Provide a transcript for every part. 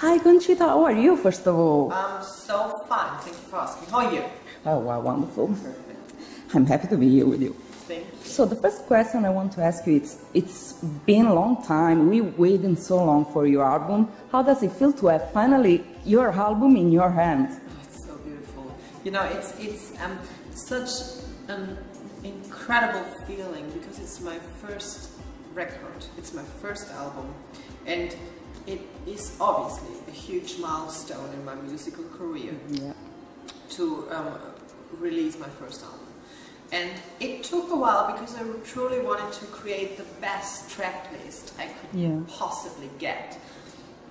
Hi Conchita, how are you first of all? I'm so fine, thank you for asking. How are you? Oh wow, wonderful. I'm happy to be here with you. Thank you. So the first question I want to ask you is, it's been a long time, we waited so long for your album. How does it feel to have finally your album in your hands? Oh, it's so beautiful. You know, it's such an incredible feeling because it's my first record, it's my first album, and it is obviously a huge milestone in my musical career to release my first album. And it took a while because I truly wanted to create the best track list I could possibly get,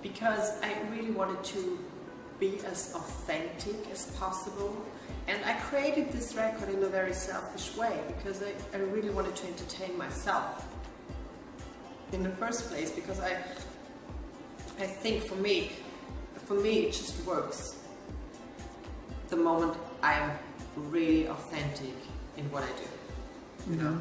because I really wanted to be as authentic as possible. And I created this record in a very selfish way because I really wanted to entertain myself in the first place, because I think for me it just works the moment I'm really authentic in what I do, you know.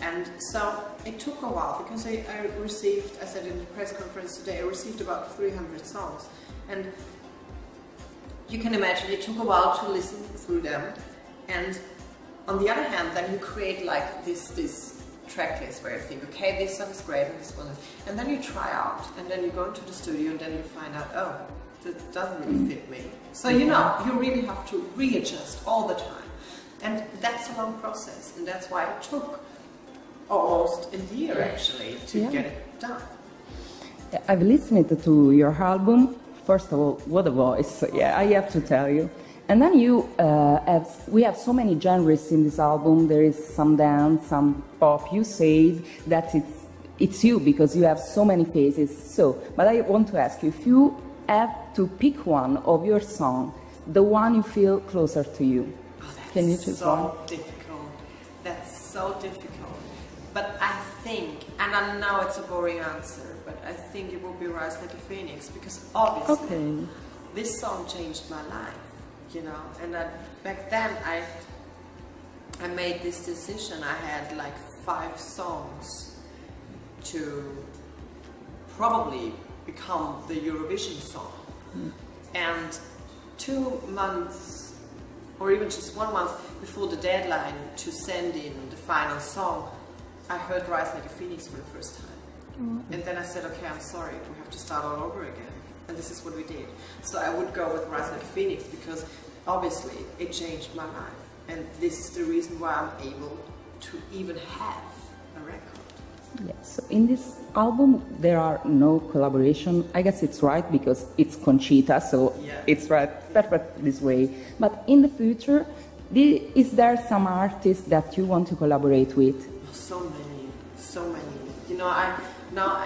And so it took a while because I received, I said in the press conference today, I received about 300 songs, and you can imagine it took a while to listen through them. And on the other hand, then you create like this track list where you think, okay, this song is great and this one, and then you try out, and then you go into the studio and then you find out, oh, that doesn't really fit me. So you know, you really have to readjust all the time. And that's a long process, and that's why it took almost a year actually to get it done. I've listened to your album. First of all, what a voice! Yeah, I have to tell you. And then we have so many genres in this album. There is some dance, some pop. You said that it's you because you have so many faces. So, but I want to ask you, if you have to pick one of your songs, the one you feel closer to you. Can you choose one? So difficult. That's so difficult. But I think, and I know it's a boring answer, but I think it will be Rise Like a Phoenix, because obviously this song changed my life, you know. And back then I made this decision. I had like 5 songs to probably become the Eurovision song. And 2 months or even just 1 month before the deadline to send in the final song, I heard Rise Like a Phoenix for the first time. And then I said, okay, I'm sorry, we have to start all over again. And this is what we did. So I would go with Rise Like a Phoenix because obviously it changed my life. And this is the reason why I'm able to even have a record. Yes, so in this album there are no collaboration. I guess it's right because it's Conchita, so it's right, perfect this way. But in the future, is there some artist that you want to collaborate with? So many, so many. You know, I'm now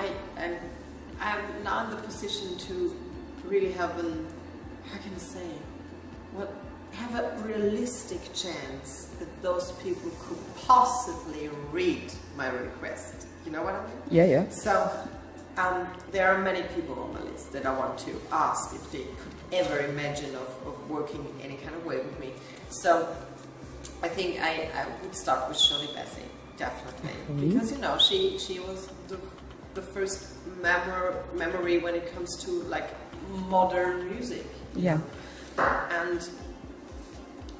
in the position to really have how can I say, have a realistic chance that those people could possibly read my request. You know what I mean? Yeah, yeah. So there are many people on my list that I want to ask if they could ever imagine of working in any kind of way with me. So I think I would start with Shirley Bassey, definitely, because you know she was the first memory when it comes to like modern music. Yeah.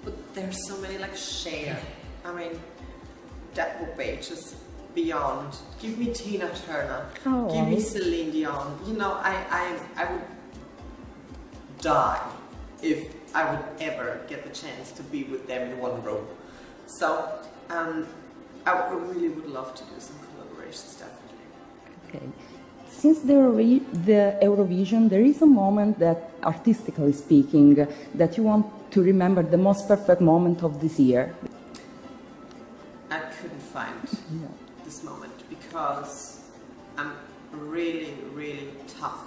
But there's so many, like Cher. I mean, that would be just beyond. Give me Tina Turner. Give me Celine Dion. You know, I would die if I would ever get the chance to be with them in one room. So I really would love to do some collaborations, definitely. Okay. Since the Eurovision, there is a moment that, artistically speaking, that you want to remember the most perfect moment of this year. I couldn't find this moment because I'm really, really tough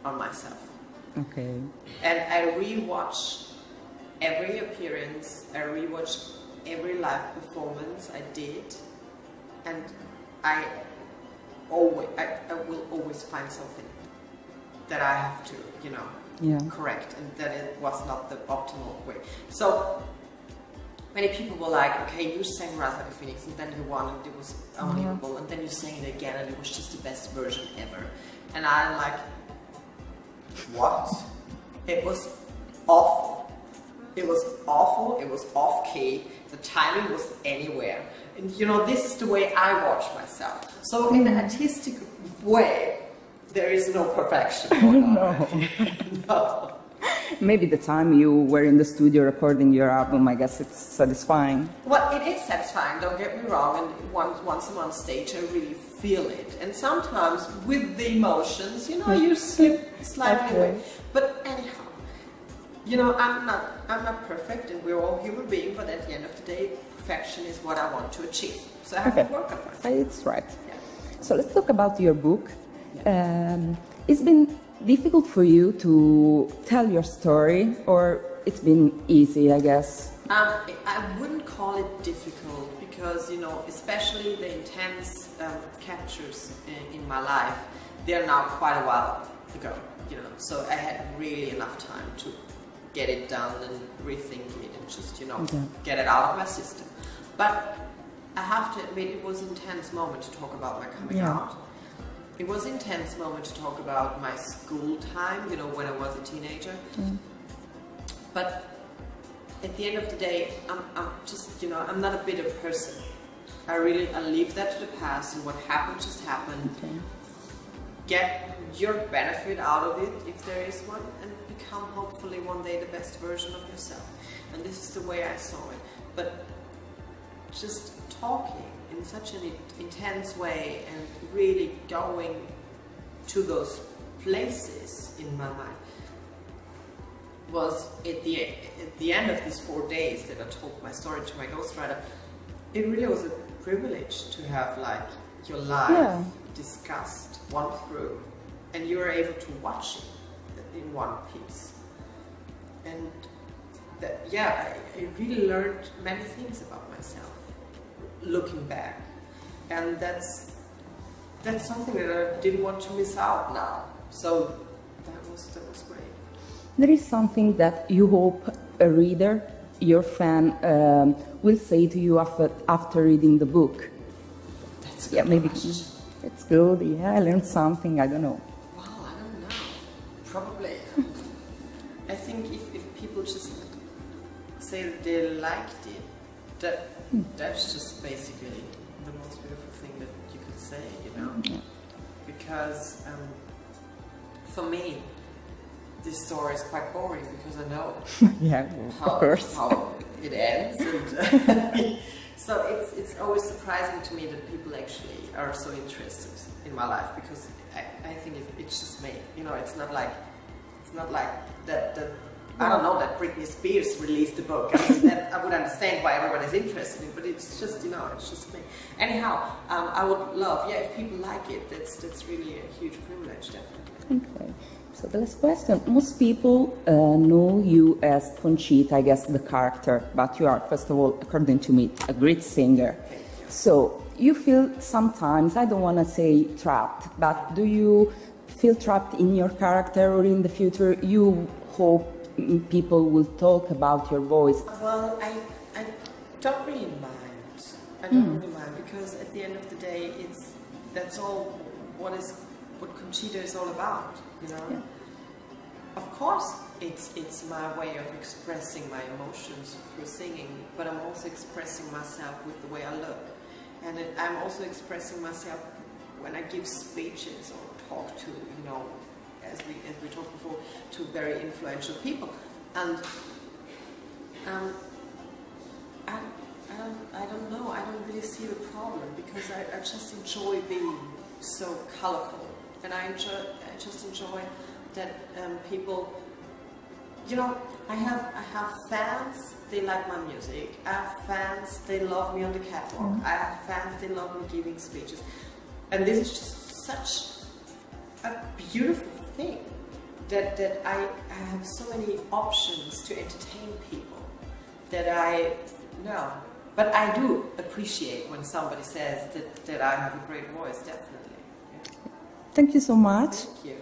on myself. Okay. And I rewatch every appearance, I rewatch every live performance I did, and I will always find something that I have to, you know, correct, and that it was not the optimal way. So many people were like, okay, you sang Rise Like a Phoenix and then you won and it was unbelievable, and then you sang it again and it was just the best version ever. And I'm like, what? It was awful. It was awful, it was off key, the timing was anywhere. And you know, this is the way I watch myself. So in an artistic way, there is no perfection. No. No. Maybe the time you were in the studio recording your album, I guess it's satisfying. Well, it is satisfying, don't get me wrong, and once I'm on stage I really feel it. And sometimes with the emotions, you know, you slip slightly away. But anyhow, you know, I'm not perfect and we're all human beings, but at the end of the day, perfection is what I want to achieve. So I have to work on myself. It's right. Yeah. So let's talk about your book. It's been difficult for you to tell your story, or it's been easy, I guess? I wouldn't call it difficult because, you know, especially the intense captures in my life, they're now quite a while ago, you know, so I had really enough time to get it done and rethink it and just, you know, get it out of my system. But I have to admit, it was an intense moment to talk about my coming out. It was an intense moment to talk about my school time, you know, when I was a teenager. But at the end of the day, I'm just, you know, I'm not a bitter person. I leave that to the past, and what happened just happened. Get your benefit out of it, if there is one, and become hopefully one day the best version of yourself. And this is the way I saw it. But just talking in such an intense way and really going to those places in my mind was at the end of these 4 days that I told my story to my ghostwriter. It really was a privilege to have like your life discussed one through, and you were able to watch it in one piece. And that, I really learned many things about myself looking back, and that's something that I didn't want to miss out now. So that was great. There is something that you hope a reader, your fan, will say to you after reading the book. That's good. Maybe it's good. Yeah, I learned something. I don't know. Well, I don't know. Probably. I think if people just say that they liked it, that's just basically the most beautiful thing that you could say, you know? Because for me, this story is quite boring because I know how it ends. And so it's always surprising to me that people actually are so interested in my life, because I think it's just me. You know, it's not like that I don't know, that Britney Spears released the book. I mean, that I would understand why everybody's interested in it, but it's just, you know, it's just me. Anyhow, I would love, if people like it, that's really a huge privilege, definitely. Okay. So the last question. Most people know you as Conchita, I guess, the character, but you are, first of all, according to me, a great singer. So you feel sometimes, I don't want to say trapped, but do you feel trapped in your character, or in the future you hope people will talk about your voice? Well, I don't really mind. I don't really mind, because at the end of the day, that's all what Conchita is all about, you know. Yeah. Of course, it's my way of expressing my emotions through singing, but I'm also expressing myself with the way I look, and I'm also expressing myself when I give speeches or talk to, you know, as we talked before, to very influential people. And I don't know, I don't really see the problem, because I just enjoy being so colorful, and I just enjoy that people, you know, I have fans, they like my music. I have fans, they love me on the catwalk. I have fans, they love me giving speeches, and this is just such a beautiful thing, that I have so many options to entertain people, that I know. But I do appreciate when somebody says that I have a great voice, definitely. Yeah. Thank you so much. Thank you.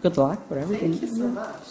Good luck for everything. Thank you so much.